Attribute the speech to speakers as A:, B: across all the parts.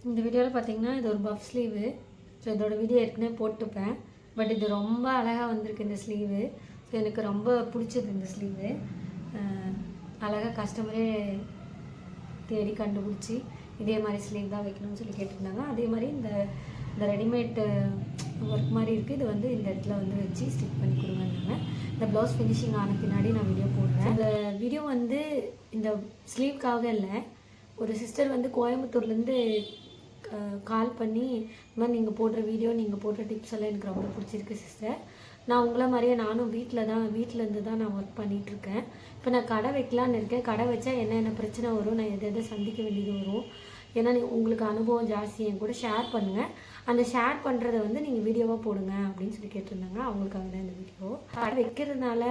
A: இந்த வீடியோவில் பார்த்தீங்கன்னா இது ஒரு பஃப் ஸ்லீவு. ஸோ இதோட வீடியோ ஏற்கனவே போட்டுப்பேன். பட் இது ரொம்ப அழகாக வந்திருக்கு இந்த ஸ்லீவு. ஸோ எனக்கு ரொம்ப பிடிச்சது இந்த ஸ்லீவு. அழகாக கஸ்டமரே தேடி கண்டுபிடிச்சி இதே மாதிரி ஸ்லீவ் தான் வைக்கணும்னு சொல்லி கேட்டிருந்தாங்க. அதே மாதிரி இந்த ரெடிமேட் ஒர்க் மாதிரி இருக்குது. இது வந்து இந்த இடத்துல வந்து வச்சு ஸ்டிச் பண்ணி கொடுங்கன்னாங்க. இந்த ப்ளவுஸ் ஃபினிஷிங் ஆன பின்னாடி நான் வீடியோ போடுறேன். இந்த வீடியோ வந்து இந்த ஸ்லீவ்க்காக இல்லை, ஒரு சிஸ்டர் வந்து கோயம்புத்தூர்லேருந்து கால் பண்ணி இந்த மாதிரி நீங்கள் போடுற வீடியோ, நீங்கள் போடுற டிப்ஸ் எல்லாம் எனக்கு ரொம்ப பிடிச்சிருக்கு சிஸ்டர். நான் உங்களை மாதிரியே நானும் வீட்டிலேருந்து தான் நான் ஒர்க் பண்ணிகிட்ருக்கேன். இப்போ நான் கடை வைக்கலான்னு இருக்கேன். கடை வச்சா என்னென்ன பிரச்சனை வரும், நான் எதை சந்திக்க வேண்டியது வரும், ஏன்னா உங்களுக்கு அனுபவம் ஜாஸ்தி, என் கூட ஷேர் பண்ணுங்கள். அந்த ஷேர் பண்ணுறதை வந்து நீங்கள் வீடியோவாக போடுங்க அப்படின்னு சொல்லி கேட்டிருந்தாங்க. அவங்களுக்காக தான் இந்த வீடியோ. கடை வைக்கிறதுனால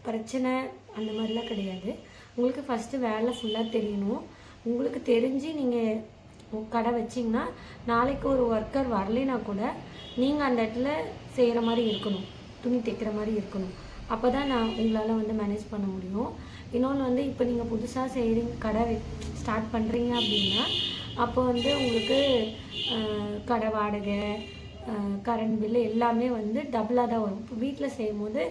A: பிரச்சனை அந்த மாதிரிலாம் கிடையாது. உங்களுக்கு ஃபஸ்ட்டு வேலை ஃபுல்லாக தெரியணும். உங்களுக்கு தெரிஞ்சு நீங்கள் கடை வச்சிங்கன்னா நாளைக்கு ஒரு ஒர்க்கர் வரலைன்னா கூட நீங்கள் அந்த இடத்துல செய்கிற மாதிரி இருக்கணும், துணி தைக்கிற மாதிரி இருக்கணும். அப்போ தான் நான் உங்களால் வந்து மேனேஜ் பண்ண முடியும். இன்னொன்று வந்து இப்போ நீங்கள் புதுசாக செய்கிறீங்க, கடை ஸ்டார்ட் பண்ணுறீங்க அப்படின்னா அப்போ வந்து உங்களுக்கு கடை வாடகை, கரண்ட் பில்லு எல்லாமே வந்து டபுளாக தான் வரும். இப்போ வீட்டில் செய்யும் போது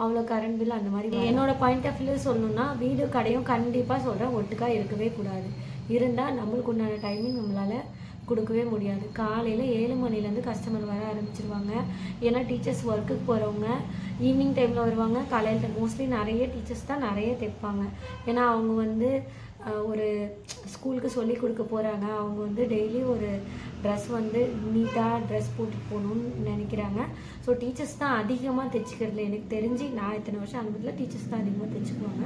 A: அவ்வளோ கரண்ட் பில் அந்த மாதிரி. என்னோடய பாயிண்ட் ஆஃப் வியூ சொல்லணுன்னா வீடு கடையும் கண்டிப்பாக சொல்கிறேன் ஒட்டுக்கா இருக்கவே கூடாது. இருந்தால் நம்மளுக்கு உண்டான டைமிங் நம்மளால் கொடுக்கவே முடியாது. காலையில் 7 மணிலேருந்து கஸ்டமர் வர ஆரம்பிச்சிருவாங்க. ஏன்னா டீச்சர்ஸ் ஒர்க்குக்கு போகிறவங்க ஈவினிங் டைமில் வருவாங்க. காலையில் மோஸ்ட்லி நிறைய டீச்சர்ஸ் தான் நிறைய தைப்பாங்க. ஏன்னா அவங்க வந்து ஒரு ஸ்கூலுக்கு சொல்லி கொடுக்க போகிறாங்க. அவங்க வந்து டெய்லி ஒரு ட்ரெஸ் வந்து நீட்டாக ட்ரெஸ் போட்டுட்டு போகணுன்னு நினைக்கிறாங்க. ஸோ டீச்சர்ஸ் தான் அதிகமாக தைச்சிக்கிறதுல எனக்கு தெரிஞ்சு, நான் இத்தனை வருஷம் அனுபவத்தில் டீச்சர்ஸ் தான் அதிகமாக தைச்சிக்குவாங்க.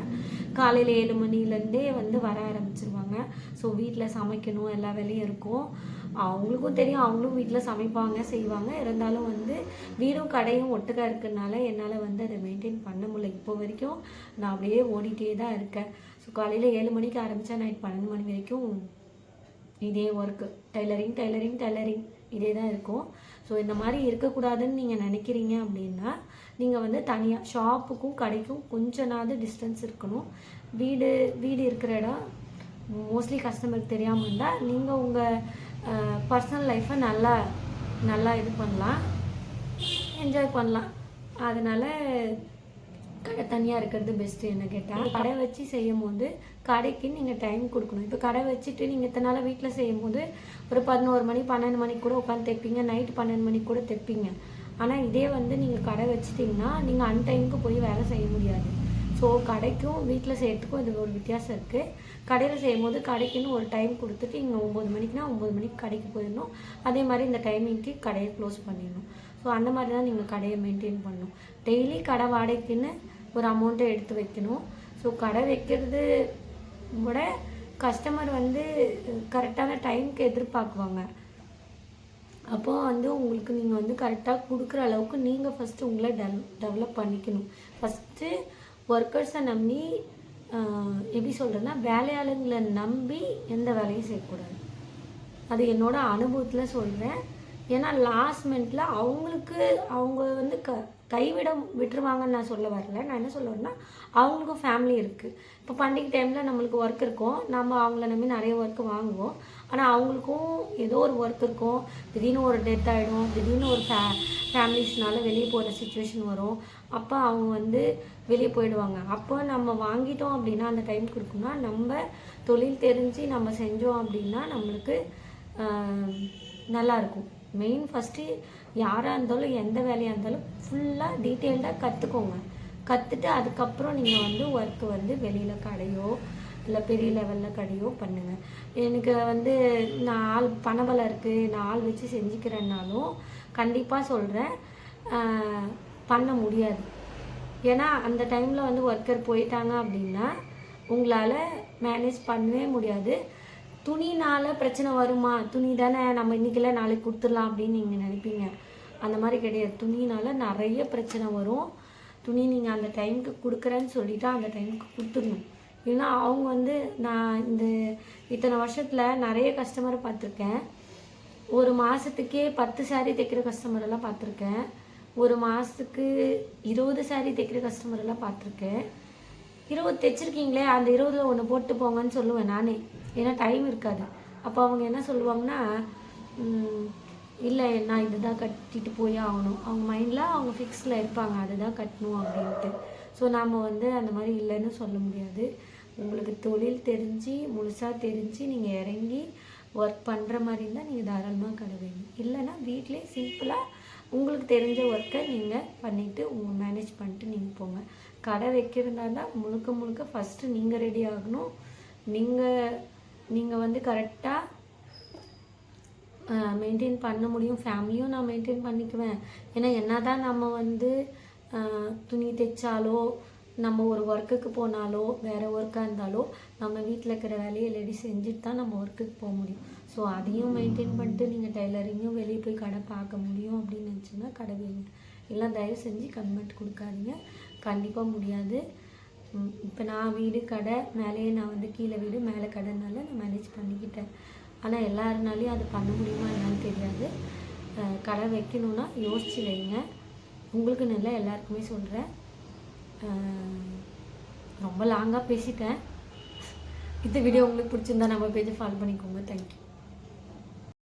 A: காலையில் 7 மணிலேருந்தே வந்து வர ஆரம்பிச்சிருவாங்க. ஸோ வீட்டில் சமைக்கணும், எல்லா வேலையும் இருக்கும். அவங்களுக்கும் தெரியும், அவங்களும் வீட்டில் சமைப்பாங்க செய்வாங்க. இருந்தாலும் வந்து வீடும் கடையும் ஒட்டுக்கா இருக்கிறதுனால என்னால் வந்து அதை மெயின்டைன் பண்ண முடியல. இப்போ வரைக்கும் நான் அப்படியே ஓடிட்டே தான் இருக்கேன். ஸோ காலையில் 7 மணிக்கு ஆரம்பித்தா நைட் 12 மணி வரைக்கும் இதே ஒர்க்கு, டைலரிங் இதே தான் இருக்கும். ஸோ இந்த மாதிரி இருக்கக்கூடாதுன்னு நீங்கள் நினைக்கிறீங்க அப்படின்னா நீங்கள் வந்து தனியாக ஷாப்புக்கும் கடைக்கும் கொஞ்சனாவது டிஸ்டன்ஸ் இருக்கணும். வீடு இருக்கிற இடம் மோஸ்ட்லி கஸ்டமருக்கு தெரியாமல் இருந்தால் நீங்கள் உங்கள் பர்சனல் லைஃப்பை நல்லா இது பண்ணலாம், என்ஜாய் பண்ணலாம். அதனால் கடை தனியாக இருக்கிறது பெஸ்ட்டு என்ன கேட்டால். கடை வச்சு செய்யும் போது கடைக்கு நீங்கள் டைம் கொடுக்கணும். இப்போ கடை வச்சுட்டு நீங்கள் இத்தனை நாள் வீட்டில் செய்யும் போது ஒரு 11 மணி 12 மணிக்கு கூட உட்காந்து தைப்பீங்க, நைட்டு 12 மணிக்கு கூட தைப்பீங்க. ஆனால் இதே வந்து நீங்கள் கடை வச்சிட்டிங்கன்னா நீங்கள் அன்டைமுக்கு போய் வேலை செய்ய முடியாது. ஸோ கடைக்கும் வீட்டில் செய்யறதுக்கும் இது ஒரு வித்தியாசம் இருக்குது. கடையில் செய்யும் போது கடைக்குன்னு ஒரு டைம் கொடுத்துட்டு இங்கே 9 மணிக்குனா 9 மணிக்கு கடைக்கு போயிடணும். அதே மாதிரி இந்த டைமிங்க்கு கடையை க்ளோஸ் பண்ணிடணும். ஸோ அந்த மாதிரி தான் நீங்கள் கடையை மெயின்டைன் பண்ணணும். டெய்லி கடை வாடகைக்குன்னு ஒரு அமௌண்ட்டை எடுத்து வைக்கணும். ஸோ கடை வைக்கிறது விட கஸ்டமர் வந்து கரெக்டான டைமுக்கு எதிர்பார்க்குவாங்க. அப்போது வந்து உங்களுக்கு நீங்கள் வந்து கரெக்டாக கொடுக்குற அளவுக்கு நீங்கள் ஃபஸ்ட்டு உங்களை டெவலப் பண்ணிக்கணும். ஃபஸ்ட்டு ஒர்க்கர்ஸை நம்பி, எப்படி சொல்கிறேன்னா வேலையாளங்களை நம்பி எந்த வேலையும் செய்யக்கூடாது. அது என்னோடய அனுபவத்தில் சொல்கிறேன். ஏன்னா லாஸ்ட் மினிட்ல அவங்க வந்து கைவிட விட்டுருவாங்கன்னு நான் சொல்ல வரல. நான் என்ன சொல்ல வரேன்னா அவங்களுக்கும் ஃபேமிலி இருக்குது. இப்போ பண்டிகை டைமில் நம்மளுக்கு ஒர்க் இருக்கும், நம்ம அவங்கள நம்பி நிறைய ஒர்க்கு வாங்குவோம். ஆனால் அவங்களுக்கும் ஏதோ ஒரு ஒர்க் இருக்கும். திடீர்னு ஒரு டெத் ஆகிடும், திடீர்னு ஒரு ஃபேமிலிஸ்னால வெளியே போகிற சுச்சுவேஷன் வரும். அப்போ அவங்க வந்து வெளியே போயிடுவாங்க. அப்போ நம்ம வாங்கிட்டோம் அப்படின்னா அந்த டைம் கொடுக்கணும்னா நம்ம தொழில் தெரிஞ்சு நம்ம செஞ்சோம் அப்படின்னா நம்மளுக்கு நல்லாயிருக்கும். மெயின் ஃபஸ்ட்டு யாராக இருந்தாலும் எந்த வேலையாக இருந்தாலும் ஃபுல்லாக டீட்டெயில்டாக கற்றுக்கோங்க. கற்றுட்டு அதுக்கப்புறம் நீங்கள் வந்து ஒர்க்கு வந்து வெளியில் கடையோ இல்லை பெரிய லெவலில் கடையோ பண்ணுங்கள். எனக்கு வந்து நான் பணபலம் இருக்குது, நான் ஆள் வச்சு செஞ்சுக்கிறேன்னாலும் கண்டிப்பாக சொல்கிறேன் பண்ண முடியாது. ஏன்னா அந்த டைமில் வந்து ஒர்க்கர் போயிட்டாங்க அப்படின்னா உங்களால் மேனேஜ் பண்ணவே முடியாது. துணினால் பிரச்சனை வருமா, துணி தானே நம்ம இன்றைக்கில நாளைக்கு கொடுத்துடலாம் அப்படின்னு நீங்கள் நினைப்பீங்க. அந்த மாதிரி கிடையாது. துணினால் நிறைய பிரச்சனை வரும். துணி நீங்கள் அந்த டைமுக்கு கொடுக்குறேன்னு சொல்லிவிட்டு அந்த டைமுக்கு கொடுத்துடணும். இல்லைன்னா அவங்க வந்து நான் இத்தனை வருஷத்தில் நிறைய கஸ்டமரை பார்த்துருக்கேன். ஒரு மாதத்துக்கே 10 சாரீ தைக்கிற கஸ்டமரெல்லாம் பார்த்துருக்கேன். ஒரு மாதத்துக்கு 20 சாரீ தைக்கிற கஸ்டமரெல்லாம் பார்த்துருக்கேன். 20 தைச்சிருக்கீங்களே, அந்த 20ல் ஒன்று போட்டு போங்கன்னு சொல்லுவேன் நானே. ஏன்னா டைம் இருக்காது. அப்போ அவங்க என்ன சொல்லுவாங்கன்னா, இல்லை நான் இதுதான் கட்டிட்டு போய் ஆகணும். அவங்க மைண்டில் அவங்க ஃபிக்ஸில் இருப்பாங்க, அதுதான் கட்டணும் அப்படின்ட்டு. ஸோ நாம் வந்து அந்த மாதிரி இல்லைன்னு சொல்ல முடியாது. உங்களுக்கு தொழில் தெரிஞ்சு முழுசாக தெரிஞ்சு நீங்கள் இறங்கி ஒர்க் பண்ணுற மாதிரி இருந்தால் நீங்கள் தாராளமாக கடை வைங்க. இல்லைன்னா வீட்டிலே சிம்பிளாக உங்களுக்கு தெரிஞ்ச ஒர்க்கை நீங்கள் பண்ணிவிட்டு உங்கள் மேனேஜ் பண்ணிட்டு நீங்கள் போங்க. கடை வைக்கிறதா தான் முழுக்க முழுக்க ஃபஸ்ட்டு நீங்கள் ரெடி ஆகணும். நீங்கள் வந்து கரெக்டாக மெயின்டைன் பண்ண முடியும். ஃபேமிலியும் நான் மெயின்டைன் பண்ணிக்குவேன். ஏன்னா என்ன தான் நம்ம வந்து துணி தைச்சாலோ நம்ம ஒரு ஒர்க்குக்கு போனாலோ வேறு ஒர்க்காக இருந்தாலோ நம்ம வீட்டில் இருக்கிற வேலையை ரெடி செஞ்சுட்டு தான் நம்ம ஒர்க்குக்கு போக முடியும். ஸோ அதையும் மெயின்டைன் பண்ணிட்டு நீங்கள் டைலரிங்கும் வெளியே போய் கடை பார்க்க முடியும் அப்படின்னு நினச்சிங்கன்னா கடை வைங்க. இல்லை தயவு செஞ்சு கன்வெர்ட் கொடுக்காதீங்க, கண்டிப்பாக முடியாது. இப்போ நான் வீடு கடை மேலேயே நான் வந்து கீழே வீடு மேலே கடைனால நான் மேனேஜ் பண்ணிக்கிட்டேன். ஆனால் எல்லாருனாலையும் அது பண்ண முடியுமா என்னன்னு தெரியாது. கடை வைக்கணுன்னா யோசிச்சு வைங்க. உங்களுக்கு நல்லா எல்லாருக்குமே சொல்கிறேன். ரொம்ப லாங்காக பேசிட்டேன். இந்த வீடியோ உங்களுக்கு பிடிச்சிருந்தா நம்ம பேஜை ஃபாலோ பண்ணிக்கோங்க. தேங்க்யூ.